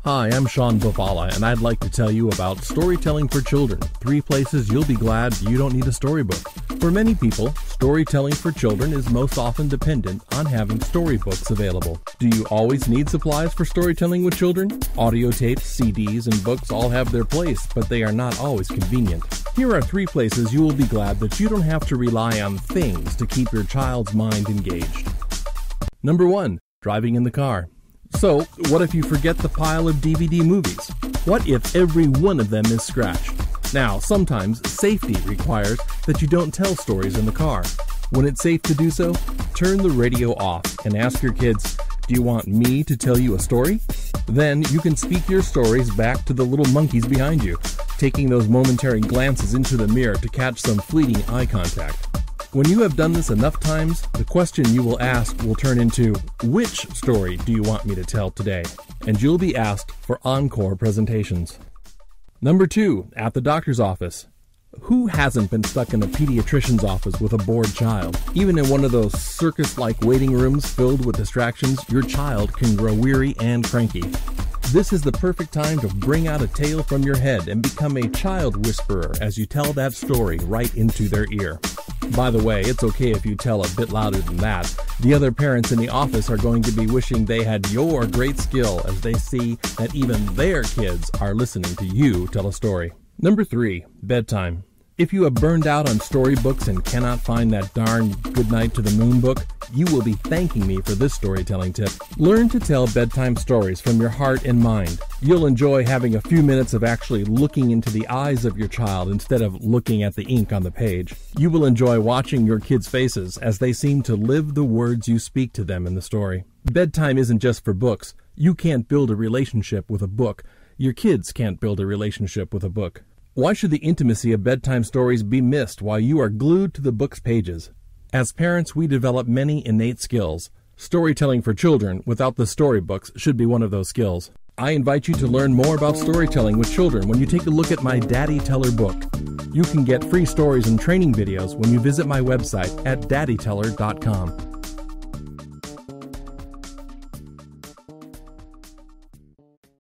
Hi, I'm Sean Buvala, and I'd like to tell you about storytelling for children, 3 places you'll be glad you don't need a storybook. For many people, storytelling for children is most often dependent on having storybooks available. Do you always need supplies for storytelling with children? Audio tapes, CDs, and books all have their place, but they are not always convenient. Here are 3 places you will be glad that you don't have to rely on things to keep your child's mind engaged. Number 1. Driving in the car. So, what if you forget the pile of DVD movies? What if every one of them is scratched? Now, sometimes safety requires that you don't tell stories in the car. When it's safe to do so, turn the radio off and ask your kids, "Do you want me to tell you a story?" Then you can speak your stories back to the little monkeys behind you, taking those momentary glances into the mirror to catch some fleeting eye contact. When you have done this enough times, the question you will ask will turn into, "Which story do you want me to tell today?" And you'll be asked for encore presentations. Number 2, at the doctor's office. Who hasn't been stuck in a pediatrician's office with a bored child? Even in one of those circus-like waiting rooms filled with distractions, your child can grow weary and cranky. This is the perfect time to bring out a tale from your head and become a child whisperer as you tell that story right into their ear. By the way, it's okay if you tell a bit louder than that. The other parents in the office are going to be wishing they had your great skill as they see that even their kids are listening to you tell a story. Number 3, bedtime. If you have burned out on storybooks and cannot find that darn Goodnight to the Moon book, you will be thanking me for this storytelling tip. Learn to tell bedtime stories from your heart and mind. You'll enjoy having a few minutes of actually looking into the eyes of your child instead of looking at the ink on the page. You will enjoy watching your kids' faces as they seem to live the words you speak to them in the story. Bedtime isn't just for books. You can't build a relationship with a book. Your kids can't build a relationship with a book. Why should the intimacy of bedtime stories be missed while you are glued to the book's pages? As parents, we develop many innate skills. Storytelling for children without the storybooks should be one of those skills. I invite you to learn more about storytelling with children when you take a look at my Daddy Teller book. You can get free stories and training videos when you visit my website at daddyteller.com.